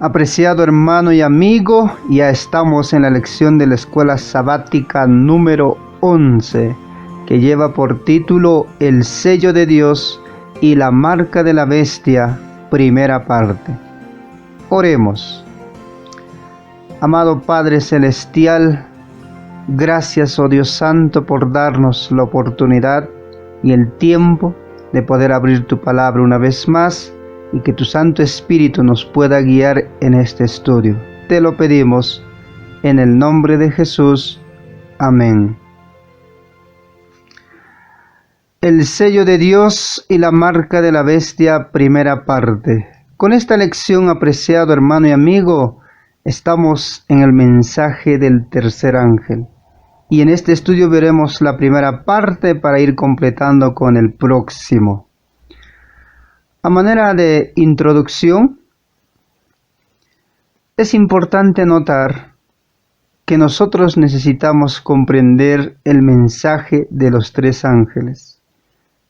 Apreciado hermano y amigo, ya estamos en la lección de la escuela sabática número 11, que lleva por título El sello de Dios y la marca de la bestia, primera parte. Oremos. Amado Padre Celestial, gracias, oh Dios Santo, por darnos la oportunidad y el tiempo de poder abrir tu palabra una vez más y que tu Santo Espíritu nos pueda guiar en este estudio. Te lo pedimos en el nombre de Jesús. Amén. El sello de Dios y la marca de la bestia, primera parte. Con esta lección, apreciado hermano y amigo, estamos en el mensaje del tercer ángel. Y en este estudio veremos la primera parte para ir completando con el próximo. A manera de introducción, es importante notar que nosotros necesitamos comprender el mensaje de los tres ángeles,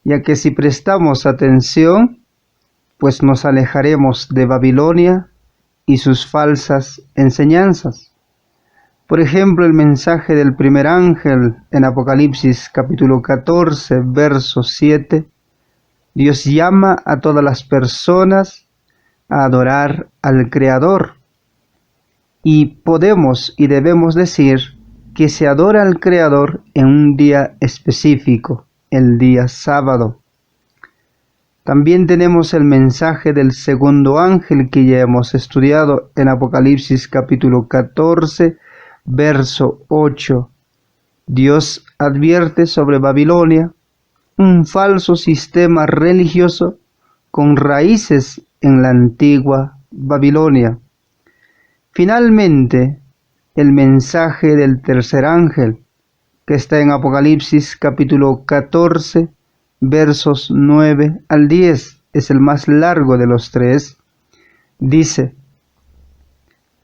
ya que si prestamos atención, pues nos alejaremos de Babilonia y sus falsas enseñanzas. Por ejemplo, el mensaje del primer ángel en Apocalipsis capítulo 14, verso 7, Dios llama a todas las personas a adorar al Creador. Y podemos y debemos decir que se adora al Creador en un día específico, el día sábado. También tenemos el mensaje del segundo ángel que ya hemos estudiado en Apocalipsis capítulo 14, verso 8. Dios advierte sobre Babilonia, un falso sistema religioso con raíces en la antigua Babilonia. Finalmente, el mensaje del tercer ángel, que está en Apocalipsis capítulo 14, versos 9 al 10, es el más largo de los tres, dice,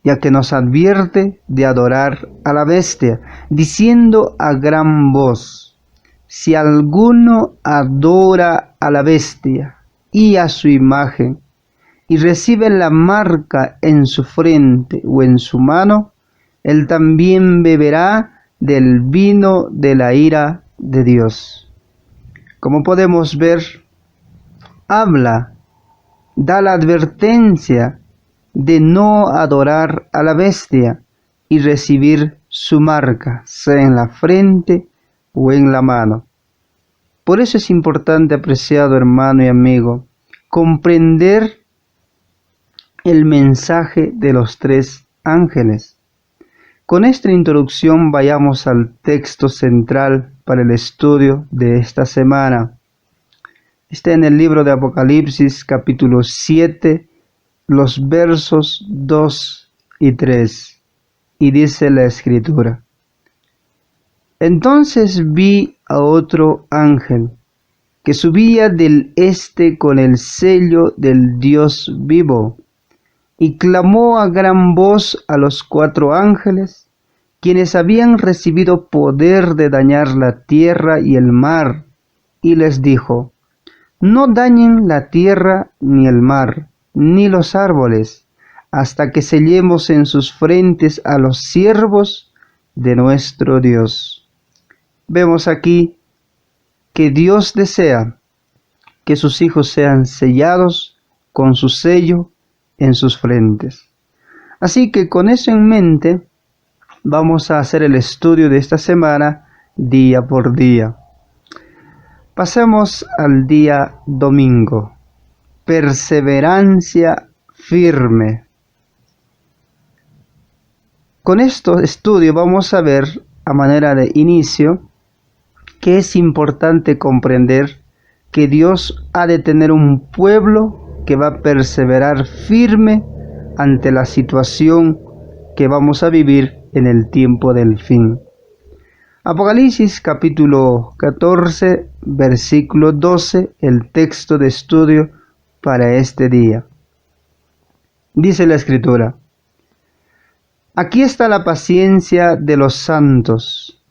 ya que nos advierte de adorar a la bestia, diciendo a gran voz, si alguno adora a la bestia y a su imagen, y recibe la marca en su frente o en su mano, él también beberá del vino de la ira de Dios. Como podemos ver, da la advertencia de no adorar a la bestia y recibir su marca, sea en la frente o en la mano. Por eso es importante, apreciado hermano y amigo, comprender el mensaje de los tres ángeles. Con esta introducción vayamos al texto central para el estudio de esta semana. Está en el libro de Apocalipsis capítulo 7, los versos 2 y 3, y dice la Escritura: Entonces vi a otro ángel que subía del este con el sello del Dios vivo, y clamó a gran voz a los cuatro ángeles, quienes habían recibido poder de dañar la tierra y el mar, y les dijo: No dañen la tierra ni el mar, ni los árboles, hasta que sellemos en sus frentes a los siervos de nuestro Dios. Vemos aquí que Dios desea que sus hijos sean sellados con su sello en sus frentes. Así que con eso en mente, vamos a hacer el estudio de esta semana día por día. Pasemos al día domingo. Perseverancia firme. Con este estudio vamos a ver, a manera de inicio, que es importante comprender que Dios ha de tener un pueblo que va a perseverar firme ante la situación que vamos a vivir en el tiempo del fin. Apocalipsis capítulo 14, versículo 12, el texto de estudio para este día. Dice la Escritura: Aquí está la paciencia de los santos,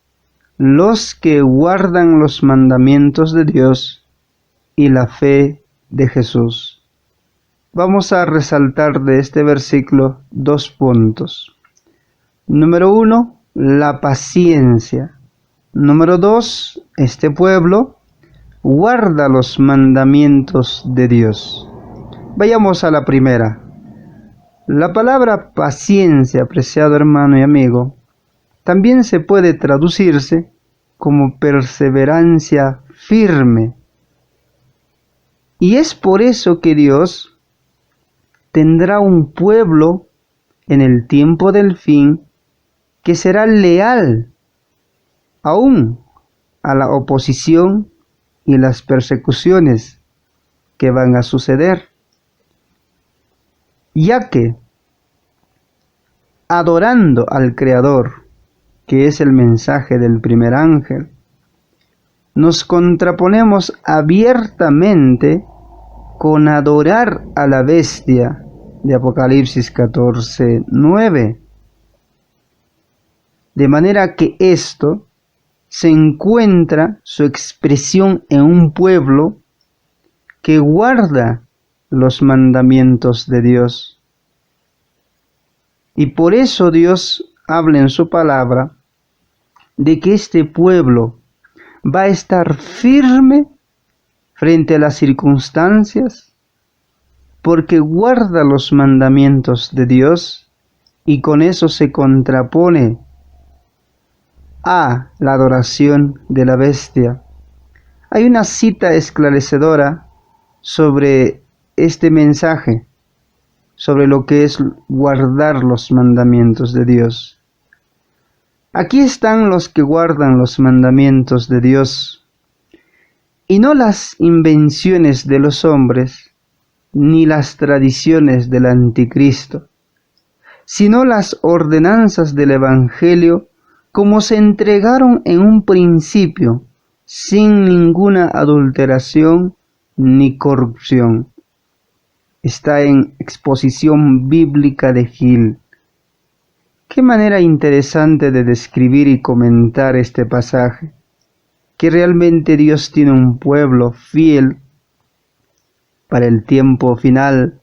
los que guardan los mandamientos de Dios y la fe de Jesús. vamos a resaltar de este versículo 2 puntos. Número 1, la paciencia. Número 2, este pueblo guarda los mandamientos de Dios. Vayamos a la primera. La palabra paciencia, apreciado hermano y amigo, también se puede traducirse como perseverancia firme. Y es por eso que Dios tendrá un pueblo en el tiempo del fin que será leal aún a la oposición y las persecuciones que van a suceder, ya que adorando al Creador, que es el mensaje del primer ángel, nos contraponemos abiertamente con adorar a la bestia de Apocalipsis 14:9. De manera que esto se encuentra su expresión en un pueblo que guarda los mandamientos de Dios. Y por eso Dios habla en su palabra de que este pueblo va a estar firme frente a las circunstancias, porque guarda los mandamientos de Dios y con eso se contrapone a la adoración de la bestia. Hay una cita esclarecedora sobre este mensaje, sobre lo que es guardar los mandamientos de Dios. Aquí están los que guardan los mandamientos de Dios, y no las invenciones de los hombres, ni las tradiciones del anticristo, sino las ordenanzas del Evangelio como se entregaron en un principio, sin ninguna adulteración ni corrupción. Está en Exposición Bíblica de Gil. Qué manera interesante de describir y comentar este pasaje, que realmente Dios tiene un pueblo fiel para el tiempo final,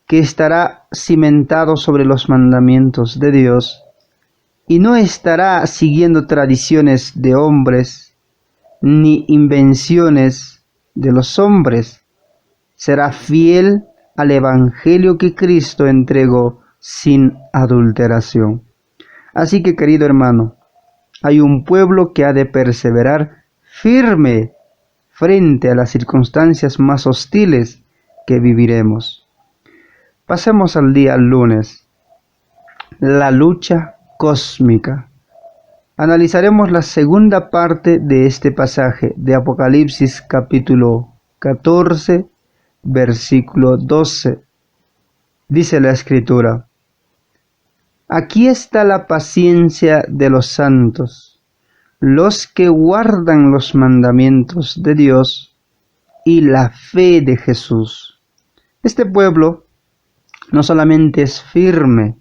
que estará cimentado sobre los mandamientos de Dios, y no estará siguiendo tradiciones de hombres, ni invenciones de los hombres. Será fiel al Evangelio que Cristo entregó sin adulteración. Así que, querido hermano, hay un pueblo que ha de perseverar firme frente a las circunstancias más hostiles que viviremos. Pasemos al día lunes. La lucha cósmica. Analizaremos la segunda parte de este pasaje de Apocalipsis capítulo 14, versículo 12. Dice la Escritura: aquí está la paciencia de los santos, los que guardan los mandamientos de Dios y la fe de Jesús. Este pueblo no solamente es firme,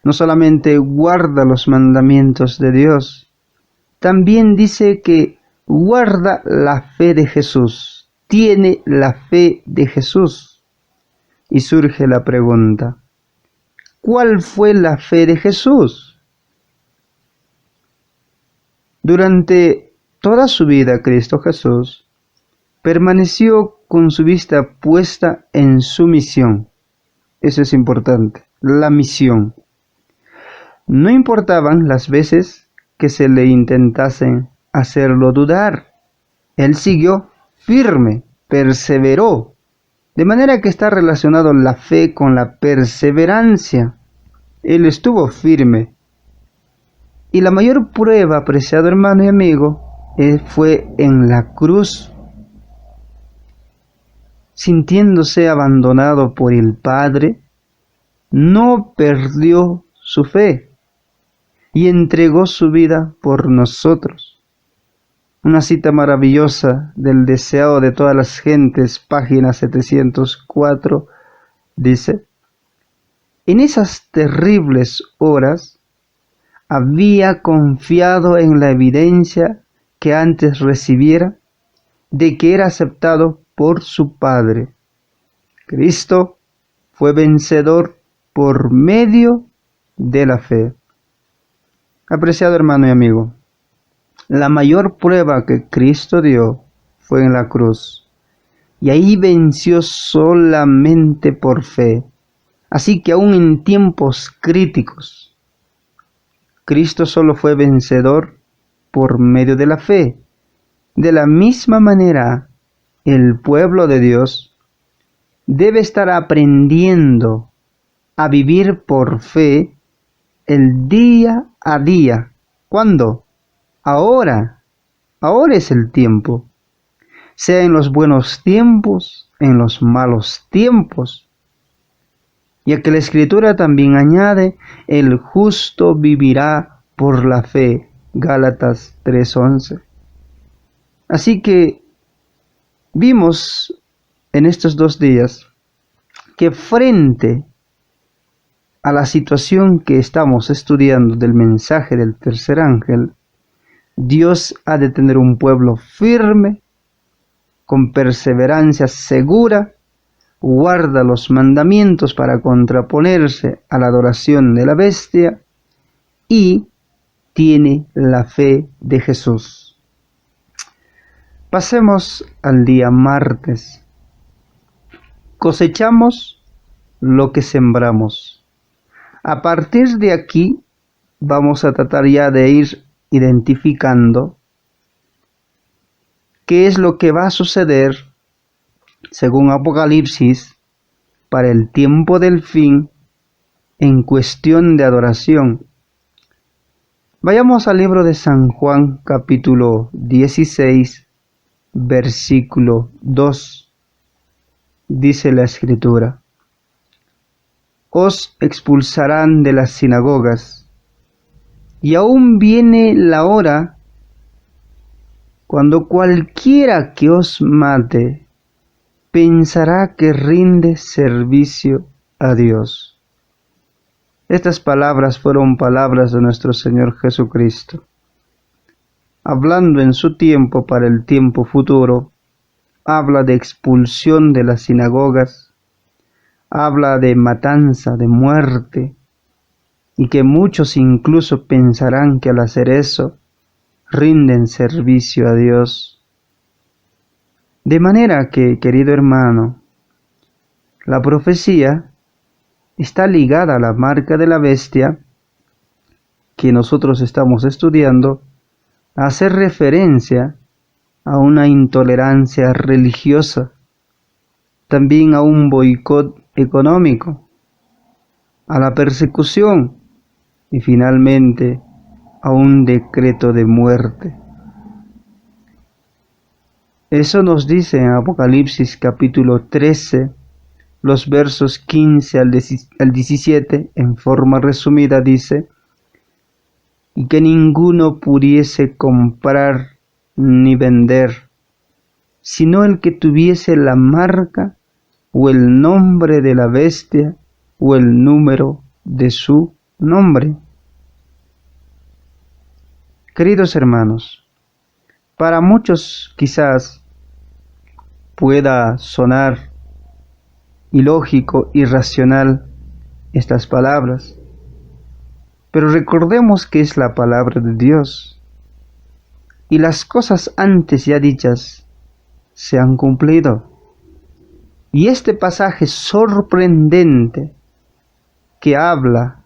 no solamente guarda los mandamientos de Dios, también dice que guarda la fe de Jesús, tiene la fe de Jesús. Y surge la pregunta: ¿cuál fue la fe de Jesús? Durante toda su vida, Cristo Jesús permaneció con su vista puesta en su misión. Eso es importante, la misión. No importaban las veces que se le intentasen hacerlo dudar. Él siguió firme, perseveró. De manera que está relacionado la fe con la perseverancia. Él estuvo firme. Y la mayor prueba, apreciado hermano y amigo, fue en la cruz. Sintiéndose abandonado por el Padre, no perdió su fe y entregó su vida por nosotros. Una cita maravillosa del deseado de todas las gentes, página 704, dice: en esas terribles horas había confiado en la evidencia que antes recibiera de que era aceptado por su Padre. Cristo fue vencedor por medio de la fe. Apreciado hermano y amigo, la mayor prueba que Cristo dio fue en la cruz, y ahí venció solamente por fe. Así que aún en tiempos críticos, Cristo solo fue vencedor por medio de la fe. De la misma manera, el pueblo de Dios debe estar aprendiendo a vivir por fe el día a día. ¿Cuándo? Ahora. Ahora es el tiempo. Sea en los buenos tiempos, en los malos tiempos. Ya que la Escritura también añade, el justo vivirá por la fe. Gálatas 3:11. Así que vimos en estos 2 días que frente a la situación que estamos estudiando del mensaje del tercer ángel, Dios ha de tener un pueblo firme, con perseverancia segura, guarda los mandamientos para contraponerse a la adoración de la bestia y tiene la fe de Jesús. Pasemos al día martes. Cosechamos lo que sembramos. A partir de aquí vamos a tratar ya de ir identificando qué es lo que va a suceder según Apocalipsis para el tiempo del fin en cuestión de adoración. Vayamos al libro de San Juan capítulo 16 versículo 2. Dice la Escritura: os expulsarán de las sinagogas, y aún viene la hora cuando cualquiera que os mate pensará que rinde servicio a Dios. Estas palabras fueron palabras de nuestro Señor Jesucristo, hablando en su tiempo para el tiempo futuro. Habla de expulsión de las sinagogas, habla de matanza, de muerte, y que muchos incluso pensarán que al hacer eso rinden servicio a Dios. De manera que, querido hermano, la profecía está ligada a la marca de la bestia que nosotros estamos estudiando, a hacer referencia a una intolerancia religiosa, también a un boicot económico, a la persecución y finalmente a un decreto de muerte. Eso nos dice en Apocalipsis capítulo 13, los versos 15 al 17, en forma resumida dice: y que ninguno pudiese comprar ni vender, sino el que tuviese la marca o el nombre de la bestia o el número de su nombre. Queridos hermanos, para muchos quizás pueda sonar ilógico, irracional estas palabras, pero recordemos que es la palabra de Dios, y las cosas antes ya dichas se han cumplido. Y este pasaje sorprendente que habla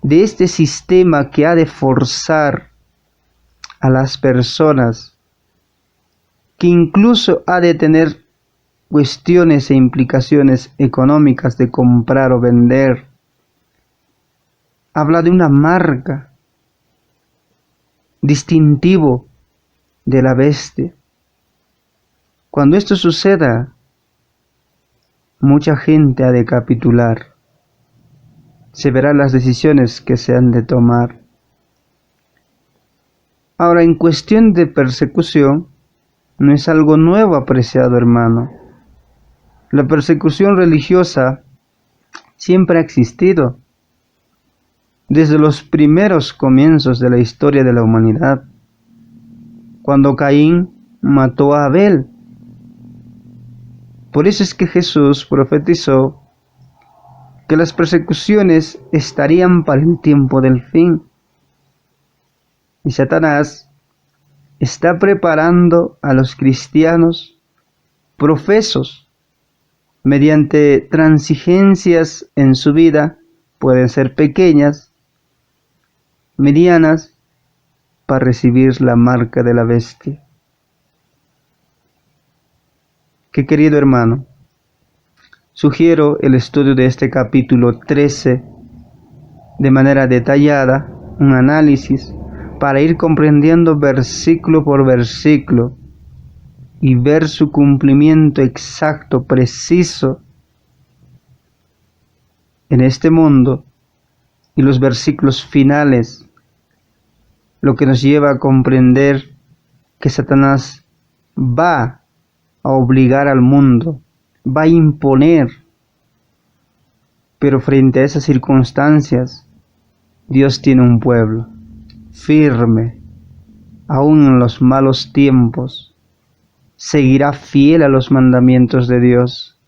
de este sistema que ha de forzar a las personas, que incluso ha de tener cuestiones e implicaciones económicas de comprar o vender, habla de una marca, distintivo de la bestia. Cuando esto suceda, mucha gente ha de capitular. Se verán las decisiones que se han de tomar. Ahora, en cuestión de persecución, no es algo nuevo, apreciado hermano. La persecución religiosa siempre ha existido, desde los primeros comienzos de la historia de la humanidad, cuando Caín mató a Abel. Por eso es que Jesús profetizó que las persecuciones estarían para el tiempo del fin. Y Satanás está preparando a los cristianos profesos mediante transigencias en su vida, pueden ser pequeñas, medianas, para recibir la marca de la bestia. Que querido hermano, sugiero el estudio de este capítulo 13 de manera detallada, un análisis, para ir comprendiendo versículo por versículo y ver su cumplimiento exacto, preciso en este mundo, y los versículos finales, lo que nos lleva a comprender que Satanás va a obligar al mundo, va a imponer, pero frente a esas circunstancias, Dios tiene un pueblo firme, aún en los malos tiempos, seguirá fiel a los mandamientos de Dios,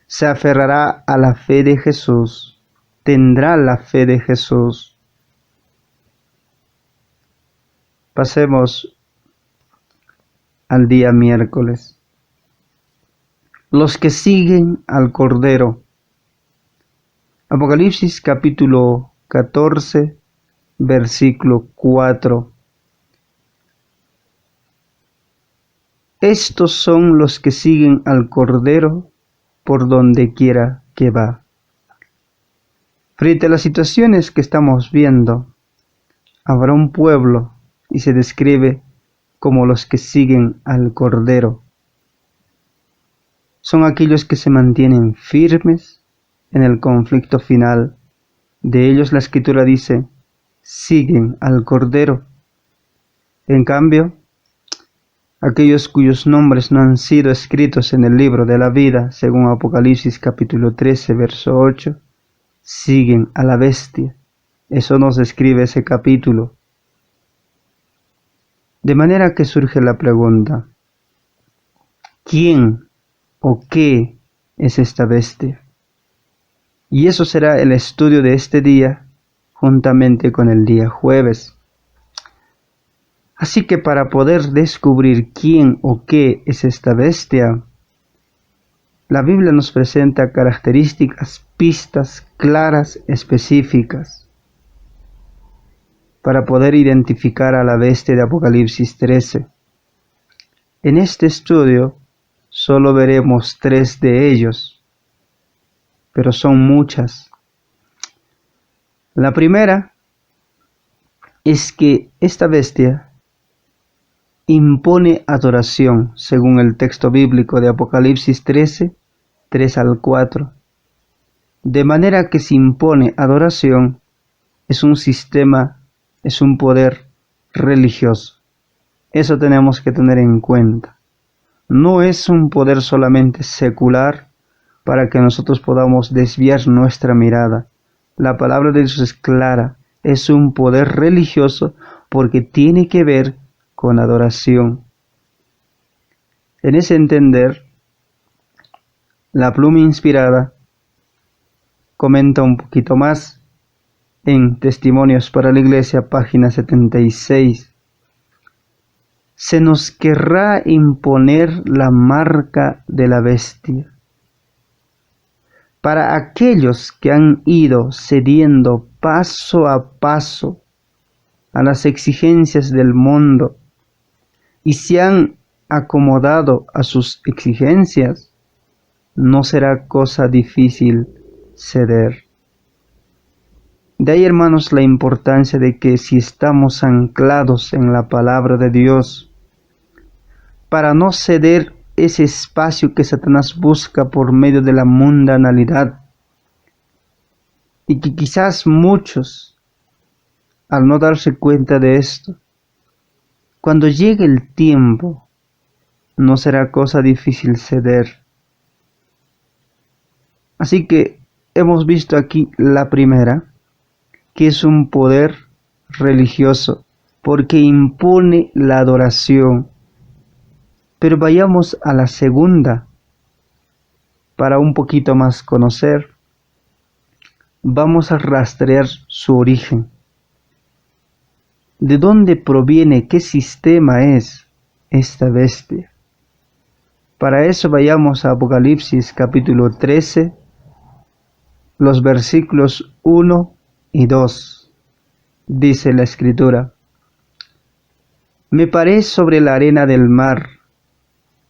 se aferrará a la fe de Jesús, tendrá la fe de Jesús. Pasemos al día miércoles. Los que siguen al Cordero. Apocalipsis capítulo 14, versículo 4. Estos son los que siguen al Cordero por donde quiera que va. Frente a las situaciones que estamos viendo, habrá un pueblo y se describe como los que siguen al Cordero. Son aquellos que se mantienen firmes en el conflicto final. De ellos la Escritura dice, siguen al Cordero. En cambio, aquellos cuyos nombres no han sido escritos en el libro de la vida, según Apocalipsis capítulo 13, verso 8, siguen a la bestia. Eso nos describe ese capítulo. De manera que surge la pregunta, ¿quién o qué es esta bestia? Y eso será el estudio de este día, juntamente con el día jueves. Así que para poder descubrir quién o qué es esta bestia, la Biblia nos presenta características, pistas claras, específicas, para poder identificar a la bestia de Apocalipsis 13. En este estudio solo veremos 3 de ellos, pero son muchas. La primera es que esta bestia impone adoración, según el texto bíblico de Apocalipsis 13, 3 al 4. De manera que si impone adoración, es un sistema, es un poder religioso. Eso tenemos que tener en cuenta. No es un poder solamente secular para que nosotros podamos desviar nuestra mirada. La palabra de Dios es clara, es un poder religioso porque tiene que ver con adoración. En ese entender, la pluma inspirada comenta un poquito más en Testimonios para la Iglesia, página 76. Se nos querrá imponer la marca de la bestia. Para aquellos que han ido cediendo paso a paso a las exigencias del mundo y se han acomodado a sus exigencias, no será cosa difícil ceder. De ahí, hermanos, la importancia de que si estamos anclados en la palabra de Dios, para no ceder ese espacio que Satanás busca por medio de la mundanalidad, y que quizás muchos, al no darse cuenta de esto, cuando llegue el tiempo, no será cosa difícil ceder. Así que hemos visto aquí la primera, que es un poder religioso, porque impone la adoración. Pero vayamos a la segunda, para un poquito más conocer, vamos a rastrear su origen. ¿De dónde proviene, qué sistema es esta bestia? Para eso vayamos a Apocalipsis capítulo 13, los versículos 1 y 2. Dice la Escritura: Me paré sobre la arena del mar,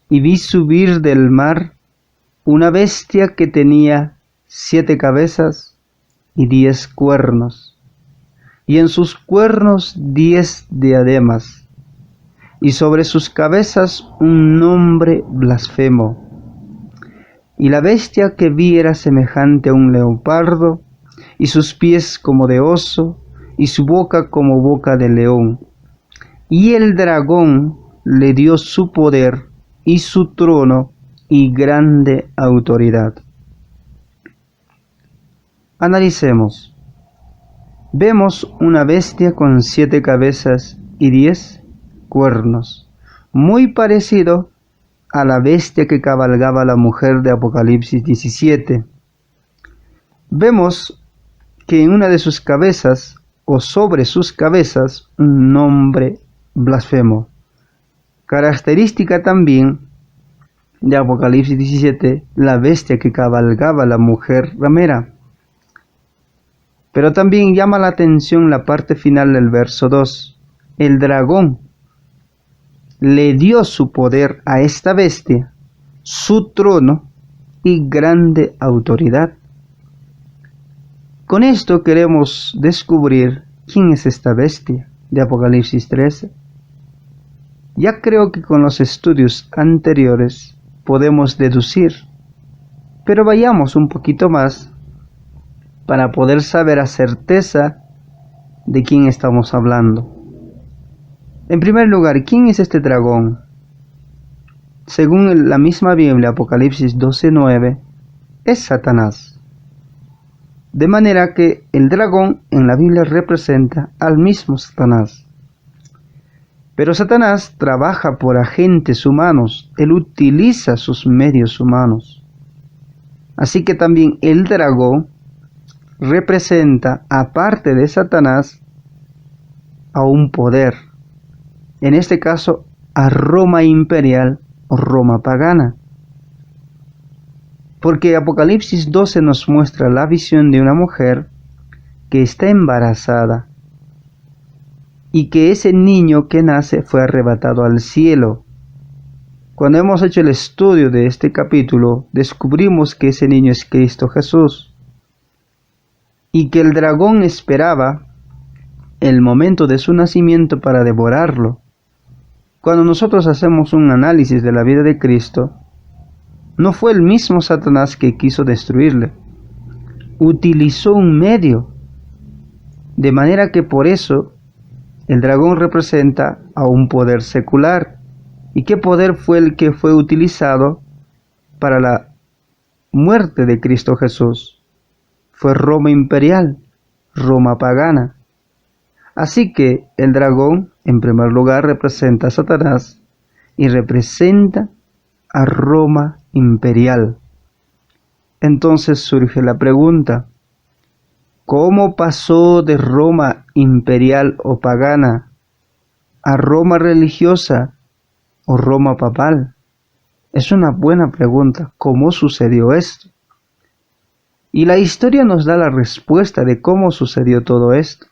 y vi subir del mar una bestia que tenía 7 cabezas y 10 cuernos, y en sus cuernos 10 diademas, y sobre sus cabezas un nombre blasfemo. Y la bestia que vi era semejante a un leopardo, y sus pies como de oso, y su boca como boca de león. Y el dragón le dio su poder y su trono y grande autoridad. Analicemos. Vemos una bestia con 7 cabezas y 10 cuernos, muy parecido a la bestia que cabalgaba la mujer de Apocalipsis 17. Vemos que en una de sus cabezas, o sobre sus cabezas, un nombre blasfemo. Característica también de Apocalipsis 17, la bestia que cabalgaba la mujer ramera. Pero también llama la atención la parte final del verso 2. El dragón le dio su poder a esta bestia, su trono y grande autoridad. Con esto queremos descubrir quién es esta bestia de Apocalipsis 13. Ya creo que con los estudios anteriores podemos deducir, pero vayamos un poquito más para poder saber a certeza de quién estamos hablando. En primer lugar, ¿quién es este dragón? Según la misma Biblia, Apocalipsis 12:9, es Satanás. De manera que el dragón en la Biblia representa al mismo Satanás. Pero Satanás trabaja por agentes humanos, él utiliza sus medios humanos. Así que también el dragón representa, aparte de Satanás, a un poder. En este caso, a Roma imperial o Roma pagana. Porque Apocalipsis 12 nos muestra la visión de una mujer que está embarazada y que ese niño que nace fue arrebatado al cielo. Cuando hemos hecho el estudio de este capítulo, descubrimos que ese niño es Cristo Jesús y que el dragón esperaba el momento de su nacimiento para devorarlo. Cuando nosotros hacemos un análisis de la vida de Cristo, no fue el mismo Satanás que quiso destruirle. Utilizó un medio. De manera que por eso el dragón representa a un poder secular. ¿Y qué poder fue el que fue utilizado para la muerte de Cristo Jesús? Fue Roma imperial, Roma pagana. Así que el dragón, en primer lugar, representa a Satanás y representa a Roma imperial. Entonces surge la pregunta: ¿cómo pasó de Roma imperial o pagana a Roma religiosa o Roma papal? Es una buena pregunta. ¿Cómo sucedió esto? Y la historia nos da la respuesta de cómo sucedió todo esto.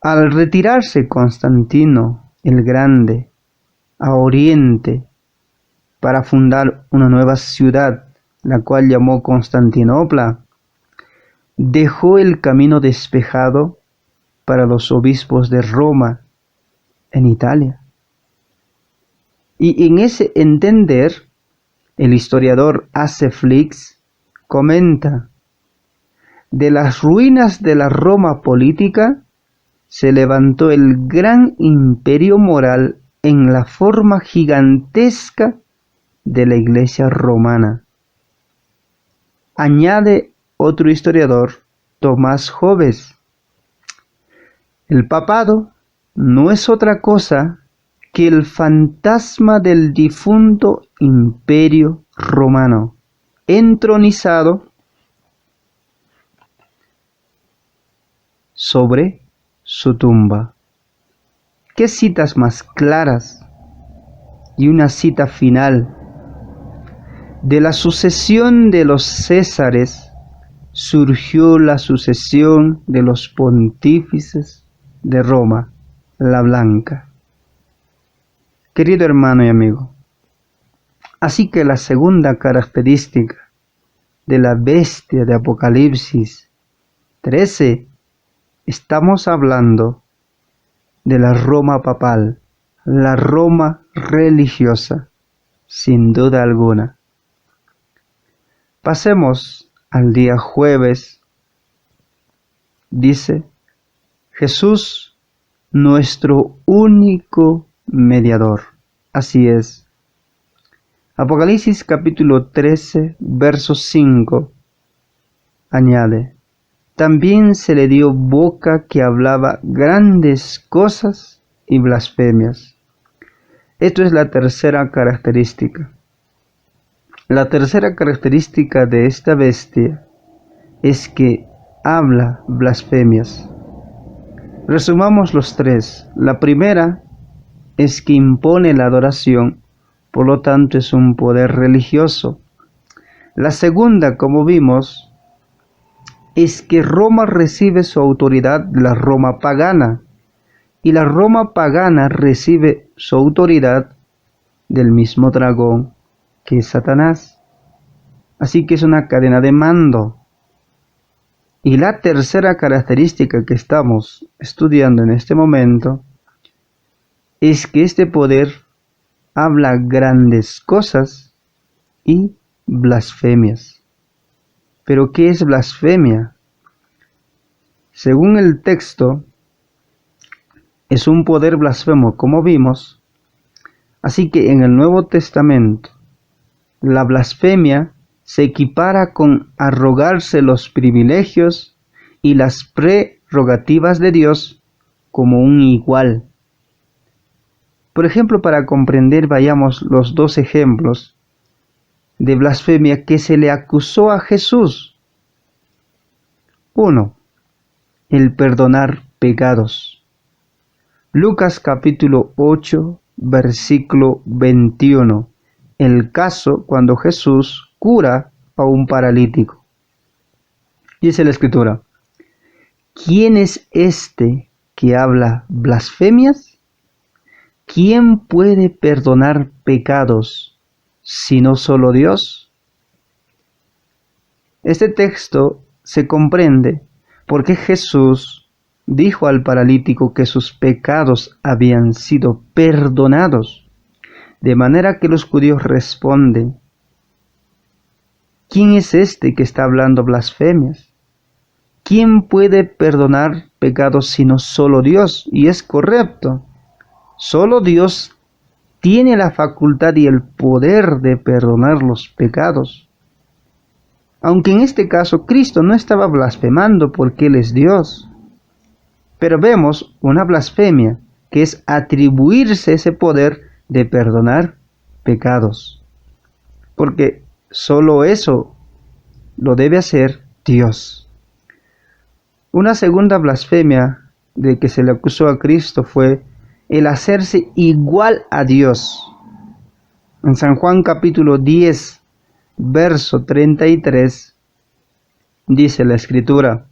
Al retirarse Constantino el Grande a Oriente para fundar una nueva ciudad, la cual llamó Constantinopla, dejó el camino despejado para los obispos de Roma en Italia. Y en ese entender, el historiador Ace Flix comenta: de las ruinas de la Roma política se levantó el gran imperio moral en la forma gigantesca de la Iglesia romana. Añade otro historiador, Tomás Hobbes: el papado no es otra cosa que el fantasma del difunto imperio romano, entronizado sobre su tumba. ¿Qué citas más claras? Y una cita final. De la sucesión de los Césares surgió la sucesión de los pontífices de Roma, la Blanca. Querido hermano y amigo, así que la segunda característica de la bestia de Apocalipsis 13, estamos hablando de la Roma papal, la Roma religiosa, sin duda alguna. Pasemos al día jueves. Dice, Jesús, nuestro único mediador. Así es. Apocalipsis capítulo 13, verso 5, añade, también se le dio boca que hablaba grandes cosas y blasfemias. Esto es la tercera característica. La tercera característica de esta bestia es que habla blasfemias. Resumamos los tres. La primera es que impone la adoración, por lo tanto es un poder religioso. La segunda, como vimos, es que Roma recibe su autoridad de la Roma pagana, y la Roma pagana recibe su autoridad del mismo dragón que es Satanás. Así que es una cadena de mando. Y la tercera característica que estamos estudiando en este momento es que este poder habla grandes cosas y blasfemias. ¿Pero qué es blasfemia? Según el texto, es un poder blasfemo, como vimos. Así que en el Nuevo Testamento, la blasfemia se equipara con arrogarse los privilegios y las prerrogativas de Dios como un igual. Por ejemplo, para comprender, vayamos los dos ejemplos de blasfemia que se le acusó a Jesús. 1. El perdonar pecados. Lucas capítulo 8, versículo 21. El caso cuando Jesús cura a un paralítico. Dice la Escritura, ¿quién es este que habla blasfemias? ¿Quién puede perdonar pecados sino solo Dios? Este texto se comprende porque Jesús dijo al paralítico que sus pecados habían sido perdonados, de manera que los judíos responden, ¿quién es este que está hablando blasfemias? ¿Quién puede perdonar pecados sino solo Dios? Y es correcto. Solo Dios tiene la facultad y el poder de perdonar los pecados. Aunque en este caso Cristo no estaba blasfemando porque Él es Dios. Pero vemos una blasfemia que es atribuirse ese poder de perdonar pecados. Porque solo eso lo debe hacer Dios. Una segunda blasfemia de que se le acusó a Cristo fue el hacerse igual a Dios. En San Juan capítulo 10, verso 33, dice la Escritura,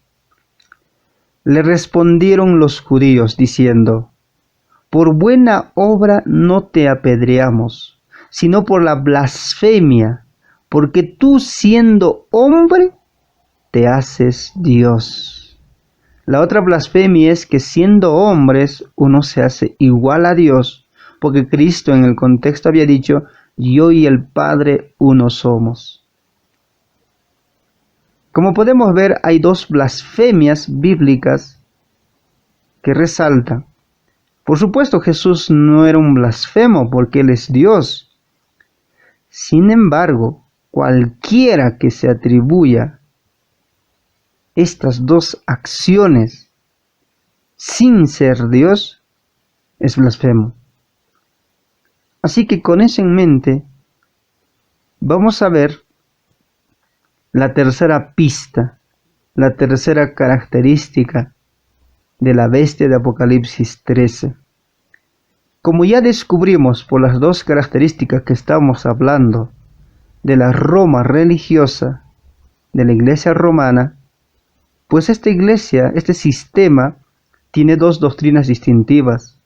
le respondieron los judíos diciendo, por buena obra no te apedreamos, sino por la blasfemia, porque tú siendo hombre, te haces Dios. La otra blasfemia es que siendo hombres uno se hace igual a Dios, porque Cristo en el contexto había dicho, yo y el Padre uno somos. Como podemos ver, hay dos blasfemias bíblicas que resaltan. Por supuesto, Jesús no era un blasfemo porque Él es Dios. Sin embargo, cualquiera que se atribuya estas dos acciones sin ser Dios es blasfemo. Así que con eso en mente, vamos a ver la tercera pista, la tercera característica de la bestia de Apocalipsis 13. Como ya descubrimos por las dos características que estamos hablando de la Roma religiosa, de la iglesia romana, pues esta iglesia, este sistema, tiene dos doctrinas distintivas,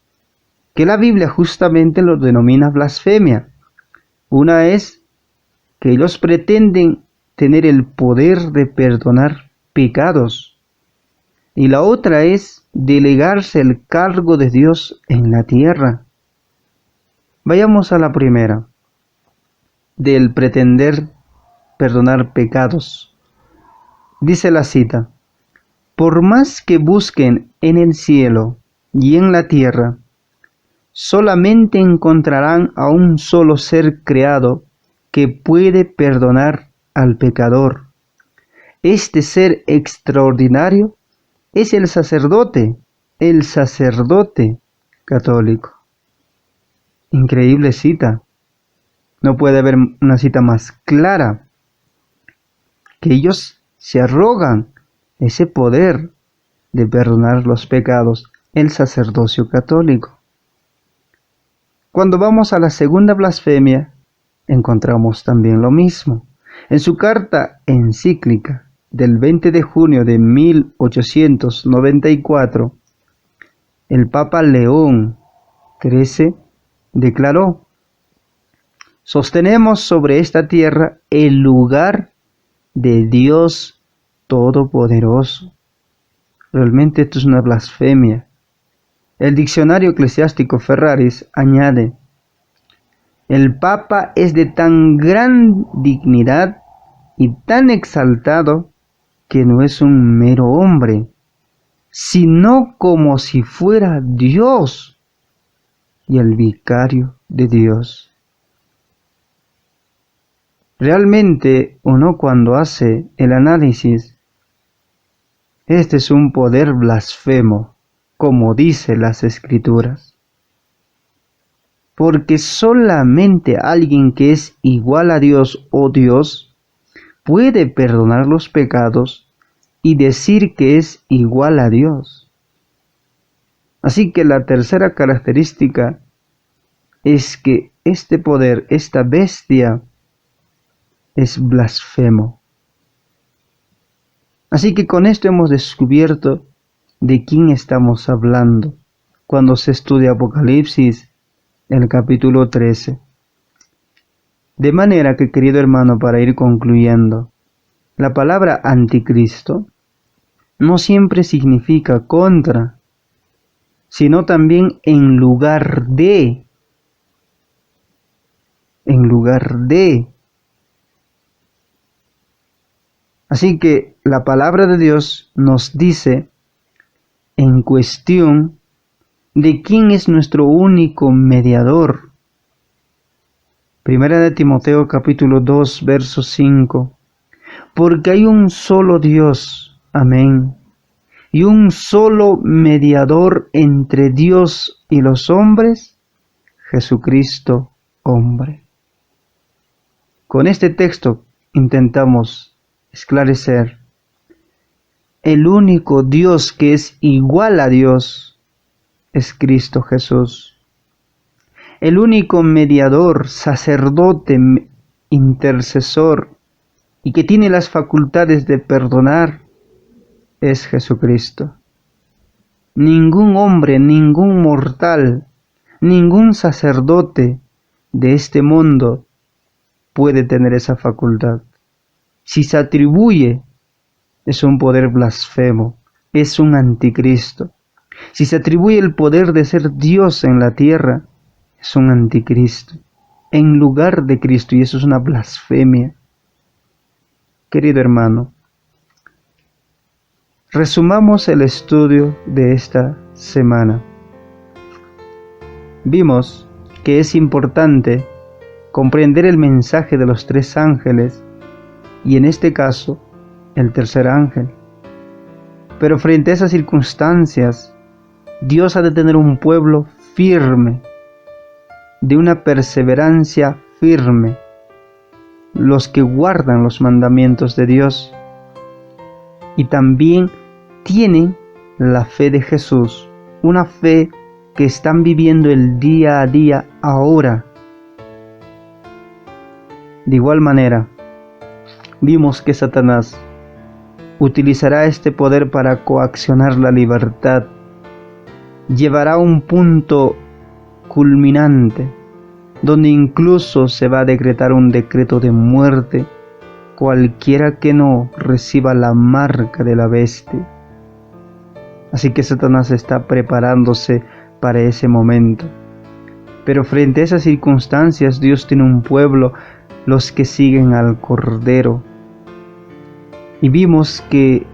que la Biblia justamente lo denomina blasfemia. Una es que ellos pretenden tener el poder de perdonar pecados, y la otra es delegarse el cargo de Dios en la tierra. Vayamos a la primera, del pretender perdonar pecados. Dice la cita: por más que busquen en el cielo y en la tierra, solamente encontrarán a un solo ser creado que puede perdonar al pecador. Este ser extraordinario es el sacerdote católico. Increíble cita. No puede haber una cita más clara. Que ellos se arrogan ese poder de perdonar los pecados, el sacerdocio católico. Cuando vamos a la segunda blasfemia, encontramos también lo mismo. En su carta encíclica del 20 de junio de 1894, el Papa León XIII declaró: sostenemos sobre esta tierra el lugar de Dios Todopoderoso. Realmente esto es una blasfemia. El diccionario eclesiástico Ferraris añade: el Papa es de tan gran dignidad y tan exaltado que no es un mero hombre, sino como si fuera Dios y el vicario de Dios. Realmente uno, cuando hace el análisis, este es un poder blasfemo, como dice las Escrituras. Porque solamente alguien que es igual a Dios o Dios puede perdonar los pecados y decir que es igual a Dios. Así que la tercera característica es que este poder, esta bestia, es blasfemo. Así que con esto hemos descubierto de quién estamos hablando cuando se estudia Apocalipsis, el capítulo 13. De manera que, querido hermano, para ir concluyendo, la palabra anticristo no siempre significa contra, sino también en lugar de. En lugar de. Así que la palabra de Dios nos dice en cuestión de quién es nuestro único mediador. Primera de Timoteo capítulo 2, verso 5. Porque hay un solo Dios, amén, y un solo mediador entre Dios y los hombres, Jesucristo, hombre. Con este texto intentamos esclarecer: el único Dios que es igual a Dios es Cristo Jesús. El único mediador, sacerdote, intercesor y que tiene las facultades de perdonar es Jesucristo. Ningún hombre, ningún mortal, ningún sacerdote de este mundo puede tener esa facultad. Si se atribuye, es un poder blasfemo, es un anticristo. Si se atribuye el poder de ser Dios en la tierra, es un anticristo, en lugar de Cristo, y eso es una blasfemia. Querido hermano, resumamos el estudio de esta semana. Vimos que es importante comprender el mensaje de los tres ángeles, y en este caso, el tercer ángel. Pero frente a esas circunstancias, Dios ha de tener un pueblo firme, de una perseverancia firme, los que guardan los mandamientos de Dios y también tienen la fe de Jesús, una fe que están viviendo el día a día ahora. De igual manera, vimos que Satanás utilizará este poder para coaccionar la libertad, llevará a un punto culminante, donde incluso se va a decretar un decreto de muerte cualquiera que no reciba la marca de la bestia. Así que Satanás está preparándose para ese momento. Pero frente a esas circunstancias, Dios tiene un pueblo, los que siguen al Cordero. Y vimos que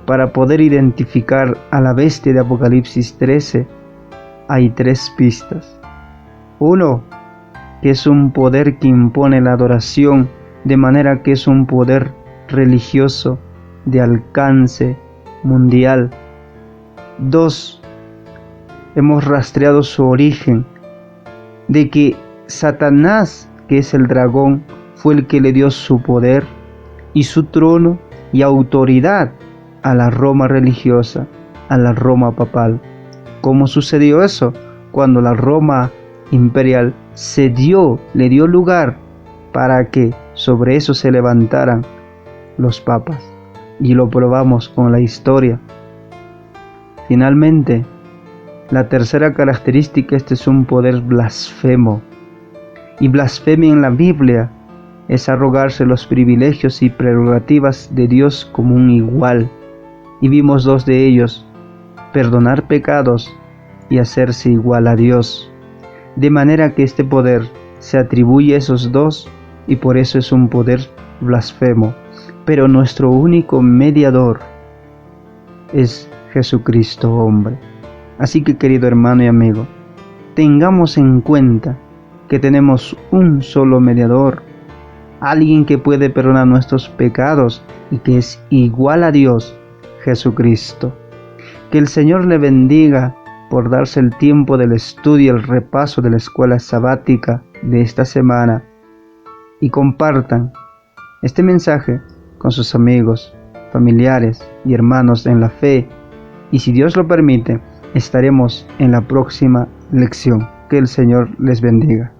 para poder identificar a la bestia de Apocalipsis 13, hay 3 pistas. 1, que es un poder que impone la adoración, de manera que es un poder religioso de alcance mundial. 2, hemos rastreado su origen, de que Satanás, que es el dragón, fue el que le dio su poder y su trono y autoridad a la Roma religiosa, a la Roma papal. ¿Cómo sucedió eso? Cuando la Roma imperial le dio lugar para que sobre eso se levantaran los papas, y lo probamos con la historia. Finalmente, la tercera característica, este es un poder blasfemo, y blasfemia en la Biblia es arrogarse los privilegios y prerrogativas de Dios como un igual, y vimos 2 de ellos: perdonar pecados y hacerse igual a Dios. De manera que este poder se atribuye a esos 2 y por eso es un poder blasfemo. Pero nuestro único mediador es Jesucristo hombre. Así que, querido hermano y amigo, tengamos en cuenta que tenemos un solo mediador, alguien que puede perdonar nuestros pecados y que es igual a Dios, Jesucristo. Que el Señor le bendiga por darse el tiempo del estudio y el repaso de la escuela sabática de esta semana, y compartan este mensaje con sus amigos, familiares y hermanos en la fe, y si Dios lo permite, estaremos en la próxima lección. Que el Señor les bendiga.